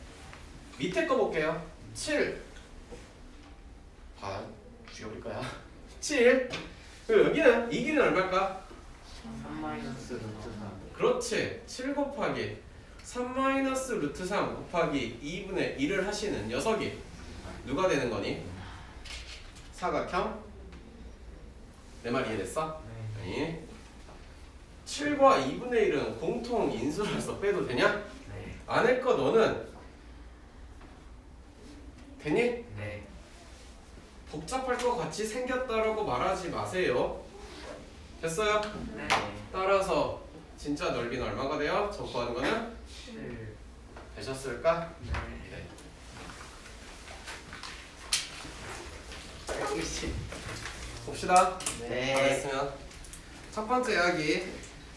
밑에 거 볼게요. 7 다 죽여버릴 거야. 7 그리고 여기는 이 길이는 얼마일까? 3 마이너스 루트 3. 그렇지. 7 곱하기 3 마이너스 루트 3 곱하기 2분의 1을 하시는 녀석이 누가 되는 거니? 사각형? 내 말 이해됐어? 네. 아니 7과 2분의 1은 공통 인수라서 빼도 되냐? 네. 안에 거 너는 되니? 네. 복잡할 것 같이 생겼다라고 말하지 마세요. 됐어요? 네. 따라서 진짜 넓이는 얼마가 돼요? 점프하는 거는? 7. 되셨을까? 네. 네. 봅시다. 네. 잘했으면 첫 번째 이야기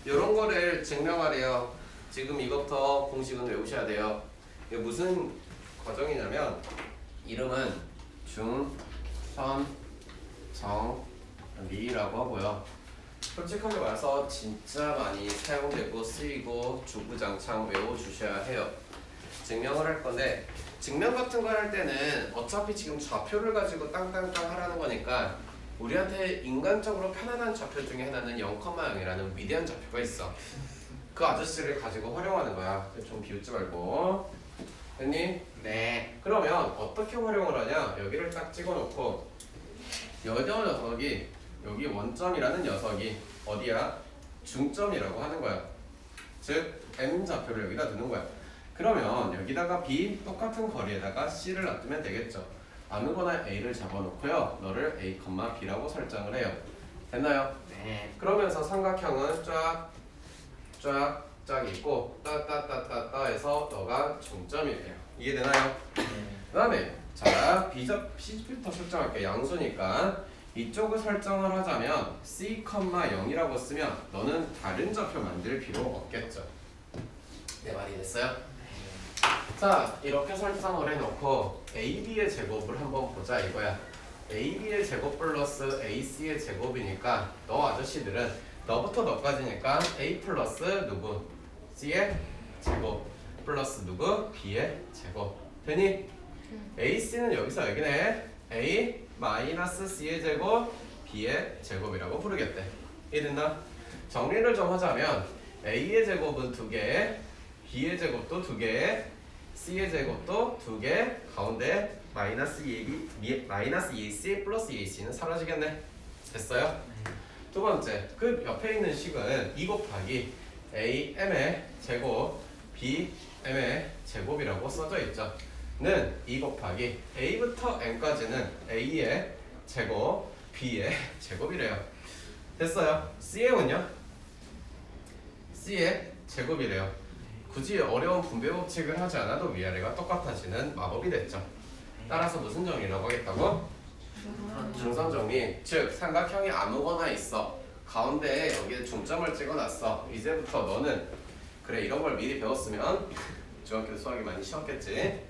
이런 거를 증명하래요. 지금 이것부터 공식은 외우셔야 돼요. 이게 무슨 과정이냐면 이름은 중, 선, 정, 리라고 하고요. 솔직하게 말해서 진짜 많이 사용되고 쓰이고 주구장창 외워주셔야 해요. 증명을 할 건데 증명 같은 거 할 때는 어차피 지금 좌표를 가지고 땅땅땅 하라는 거니까 우리한테 인간적으로 편안한 좌표 중에 하나는 0,0이라는 위대한 좌표가 있어. 그 아저씨를 가지고 활용하는 거야. 좀 비웃지 말고. 됐니? 네. 그러면 어떻게 활용을 하냐? 여기를 딱 찍어놓고 여기 녀석이 여기 원점이라는 녀석이 어디야? 중점이라고 하는 거야. 즉 M 좌표를 여기다 두는 거야. 그러면 여기다가 B 똑같은 거리에다가 C를 놔두면 되겠죠. 아무거나 A를 잡아놓고요. 너를 A, B라고 설정을 해요. 됐나요? 네. 그러면서 삼각형은 쫙 있고 따따따따따 해서 너가 중점이래요. 이해되나요? 네. 그 다음에 자, C부터 설정할게. 양수니까 이쪽을 설정을 하자면 C, 0이라고 쓰면 너는 다른 좌표 만들 필요 없겠죠. 내 말이 됐어요? 자, 이렇게 설정을 해놓고 AB의 제곱을 한번 보자 이거야. AB의 제곱 플러스 AC의 제곱이니까 너 아저씨들은 너부터 너까지니까 A 플러스 누구? C의 제곱 플러스 누구? B의 제곱 되니? AC는 여기서 여기네. A 마이너스 C의 제곱 B의 제곱이라고 부르겠대. 이해됐나? 정리를 좀 하자면 A의 제곱은 2개, B의 제곱도 2개, C의 제곱도 2개, 가운데 마이너스 2AC 플러스 2AC는 사라지겠네. 됐어요? 두 번째, 그 옆에 있는 식은 2 곱하기 AM의 제곱 BM의 제곱이라고 써져 있죠. 는 2 곱하기 A부터 N까지는 A의 제곱 B의 제곱이래요. 됐어요? C의 C의 제곱이래요. 굳이 어려운 분배 법칙을 하지 않아도 위아래가 똑같아지는 마법이 됐죠. 따라서 무슨 정리라고 하겠다고? 중선 정리. 즉 삼각형이 아무거나 있어. 가운데에 여기에 중점을 찍어놨어. 이제부터 너는 그래 이런 걸 미리 배웠으면 중학교 때 수학이 많이 쉬웠겠지.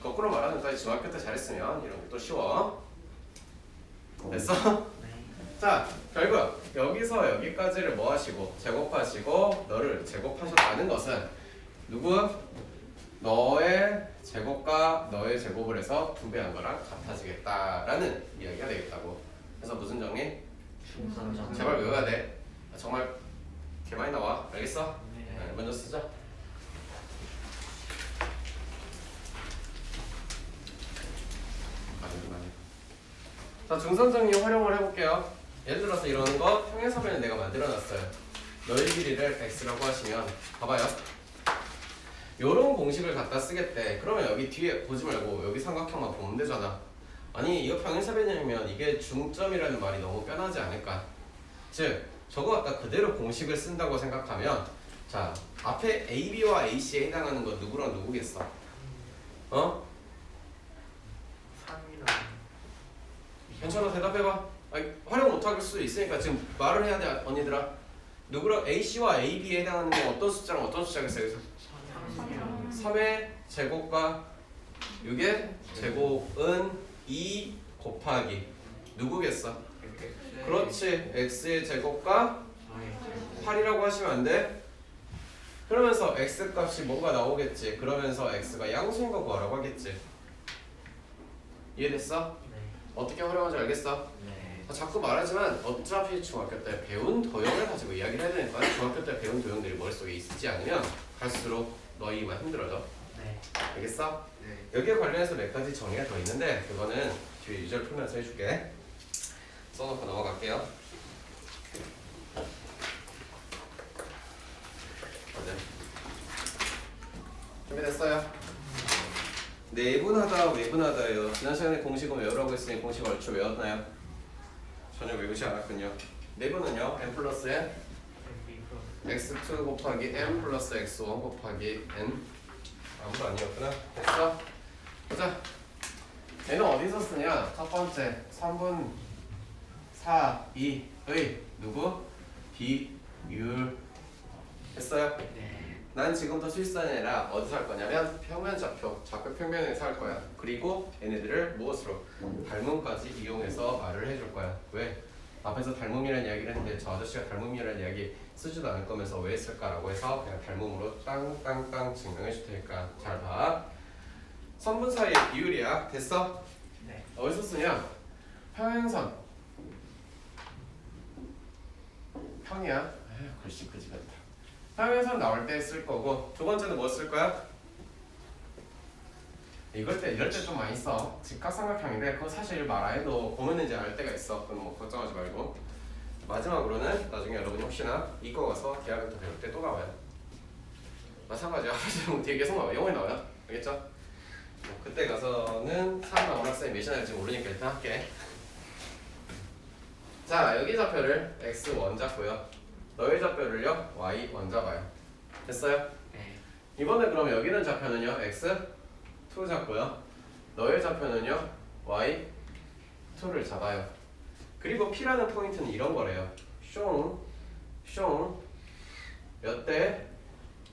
거꾸로 말하는 거지. 중학교 때 잘했으면 이런 것도 쉬워. 됐어? 자, 결국 여기서 여기까지를 뭐 하시고 제곱하시고 너를 제곱하셨다는 것은 누구? 너의 제곱과 너의 제곱을 해서 분배한 거랑 같아지겠다라는 이야기가 되겠다고. 그래서 무슨 정리? 제발 외워야 돼. 정말 개 많이 나와. 알겠어? 네, 먼저 쓰자. 자, 중선 정리 활용을 해볼게요. 예를 들어서 이런 거 평행사변을 내가 만들어놨어요. 너의 길이를 x라고 하시면 봐봐요. 요런 공식을 갖다 쓰겠대. 그러면 여기 뒤에 보지 말고 여기 삼각형만 보면 되잖아. 아니 이거 평행사변이면 이게 중점이라는 말이 너무 뻔하지 않을까. 즉 저거 갖다 그대로 공식을 쓴다고 생각하면 자 앞에 AB와 AC에 해당하는 건 누구랑 누구겠어? 어? 3이랑 괜찮아 대답해봐. 아니, 활용 못할 수도 있으니까 지금 말을 해야 돼 언니들아. 누구랑 AC와 AB에 해당하는 건 어떤 숫자랑 어떤 숫자겠어요? 여기서 3의 제곱과 6의 제곱은 2 곱하기 누구겠어? 그렇지 x의 제곱과 8이라고 하시면 안 돼? 그러면서 x 값이 뭔가 나오겠지. 그러면서 x가 양수인 거 구하라고 하겠지. 이해됐어? 어떻게 활용하는지 알겠어? 자꾸 말하지만 어차피 중학교 때 배운 도형을 가지고 이야기를 해야 되니까 중학교 때 배운 도형들이 머릿속에 있지 않으면 갈수록 너희만 힘들어져. 알겠어? 여기에 관련해서 몇 가지 정리가 더 있는데 그거는 뒤에 유절 풀면서 해줄게. 써놓고 넘어갈게요. 네. 준비됐어요? 내분하다 외분하다예요. 지난 시간에 공식은 외우라고 했으니 공식 얼추 외웠나요? 전혀 외우지 않았군요. 내분은요 n 플러스 n x2 곱하기 n 플러스 x1 곱하기 n 아무도 아니었구나. 됐어? 보자. 얘는 어디서 쓰냐? 첫 번째 3분 4, 2의 누구? 비율. 됐어요? 난 지금부터 실수하는 애라 어디서 할 거냐면 평면 좌표 평면에서 할 거야. 그리고 얘네들을 무엇으로? 닮음까지 이용해서 말을 해줄 거야. 왜? 앞에서 닮음이라는 이야기를 했는데 저 아저씨가 닮음이라는 이야기 쓰지도 않을 거면서 왜 했을까라고 해서 그냥 닮음으로 땅땅땅 증명해 줄 테니까 잘 봐. 선분 사이의 비율이야. 됐어? 네. 어디서 쓰냐? 평행선 평이야. 에휴, 글씨 그지 같다. 평행선 나올 때 쓸 거고 두 번째는 뭐 쓸 거야? 이럴 때 좀 많이 써. 직각삼각형인데 그거 사실 말 안 해도 보면 이제 알 때가 있어. 그건 뭐 걱정하지 말고. 마지막으로는 나중에 여러분이 혹시나 이거 가서 대학부터 배울 때 또 나와요. 마찬가지야. 뒤에 계속 나와요. 영어에 나와요. 알겠죠? 뭐 그때 가서는 3 나온 학생이 몇이나 될지 모르니까 일단 할게. 자 여기 좌표를 x1 잡고요. 너의 좌표를요 y1 잡아요. 됐어요? 이번에 그럼 여기는 좌표는요 x2 잡고요. 너의 좌표는요 y2를 잡아요. 그리고 P라는 포인트는 이런 거래요. 몇 대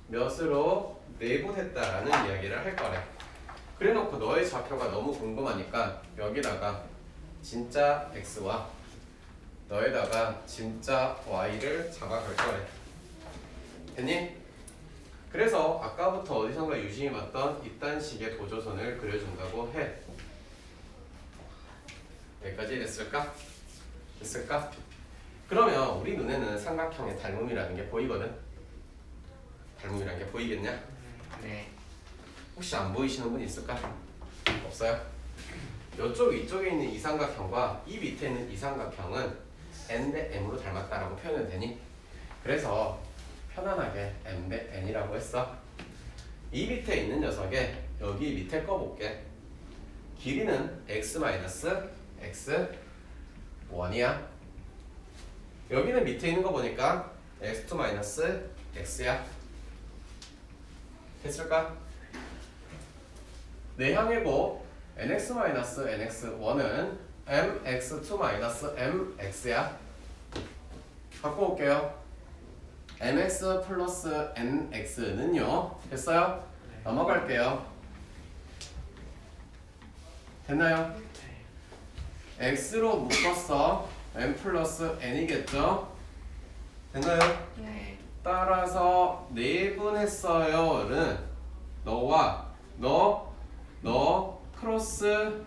몇으로 내분했다라는 이야기를 할 거래. 그래놓고 너의 좌표가 너무 궁금하니까 여기다가 진짜 x와 너에다가 진짜 y를 잡아갈 거래. 됐니? 그래서 아까부터 어디선가 유심히 봤던 이딴 식의 도조선을 그려준다고 해. 여기까지 됐을까? 됐을까? 그러면 우리 눈에는 삼각형의 닮음이라는 게 보이거든? 닮음이라는 게 보이겠냐? 네. 혹시 안 보이시는 분 있을까? 없어요? 이쪽 위쪽에 있는 이 삼각형과 이 밑에 있는 이 삼각형은 n 대 m으로 닮았다라고 표현이 되니? 그래서 편안하게 m 대 n이라고 했어. 이 밑에 있는 녀석의 여기 밑에 거 볼게. 길이는 x-x1이야. 여기는 밑에 있는 거 보니까 x2-x야. 됐을까? 내향이고 nx-nx1은 mx2-mx야. 갖고 올게요. mx 플러스 nx는요. 됐어요? 네. 넘어갈게요. 됐나요? 네. x로 묶었어. m 플러스 n이겠죠? 됐나요? 네. 따라서 내분했어요는 너와 너 크로스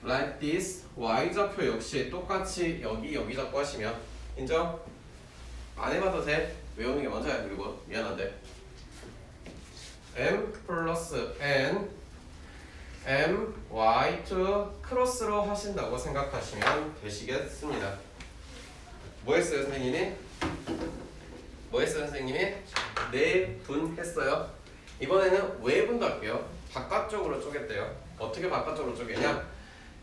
like this y좌표 역시 똑같이 여기 잡고 하시면 인정? 안 해봐도 돼. 외우는 게 먼저야. 그리고 미안한데 m 플러스 n m y2 크로스로 하신다고 생각하시면 되시겠습니다. 뭐 했어요 선생님이? 뭐 했어요 선생님이? 내분 했어요. 이번에는 외분도 할게요. 바깥쪽으로 쪼갰대요. 어떻게 바깥쪽으로 쪼개냐?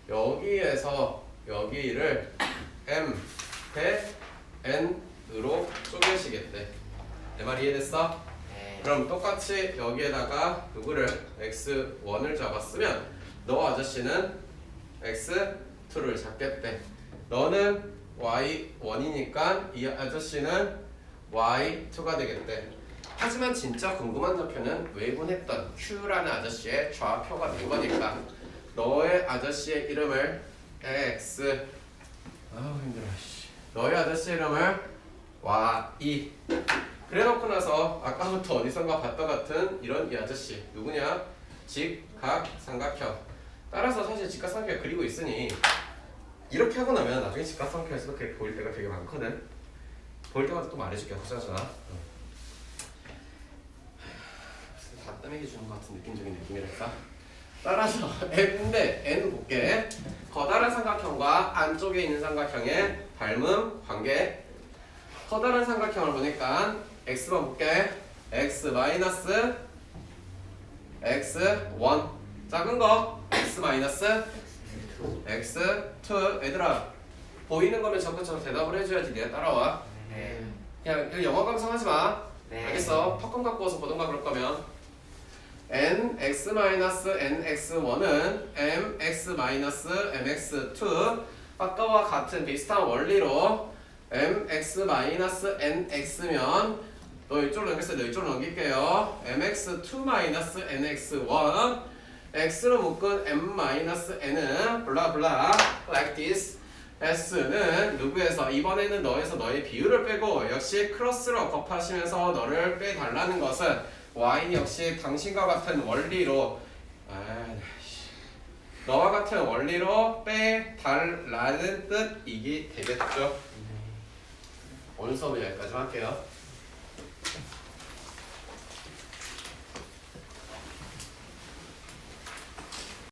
여기에서 여기를 m 대 n으로 쪼개시겠대. 내 말 이해됐어? 네. 그럼 똑같이 여기에다가 누구를 x1을 잡았으면 너 아저씨는 x2를 잡겠대. 너는 y1이니까 이 아저씨는 y2가 되겠대. 하지만 진짜 궁금한 좌표는 외분했던 Q라는 아저씨의 좌표가 된 거니까 너의 아저씨의 이름을 x 힘들어. 너의 아저씨 이름을 y 그래놓고 나서 아까부터 어디선가 봤던 같은 이런 이 아저씨 누구냐? 직각삼각형. 따라서 사실 직각삼각형 그리고 있으니 이렇게 하고 나면 나중에 직각삼각형에서도 그렇게 보일 때가 되게 많거든. 보일 때마다 또 말해줄게. 걱정하지 마. 다 떠매기 주는 것 같은 느낌적인 느낌이랄까? 따라서 n인데 n 볼게. 커다란 삼각형과 안쪽에 있는 삼각형의 닮음 관계. 커다란 삼각형을 보니까 x만 볼게. x 마이너스 x1 작은 거 x 마이너스 x2. 얘들아 보이는 거면 적극적으로 대답을 해줘야지. 내가 따라와. 네. 그냥 영어 감상하지 마. 네. 알겠어? 팝콘 갖고 와서 보던가 그럴 거면 nx-nx1은 mx-mx2 아까와 같은 비슷한 원리로 mx-nx면 너 이쪽으로 넘겼어요. 너 이쪽으로 넘길게요. mx2-nx1 x로 묶은 m-n은 블라블라 like this. s는 누구에서 이번에는 너에서 너의 비율을 빼고 역시 크로스로 곱하시면서 너를 빼달라는 것은 y 역시 당신과 같은 원리로 너와 같은 원리로 빼달라는 뜻이기 되겠죠. 오늘 수업은 여기까지 할게요.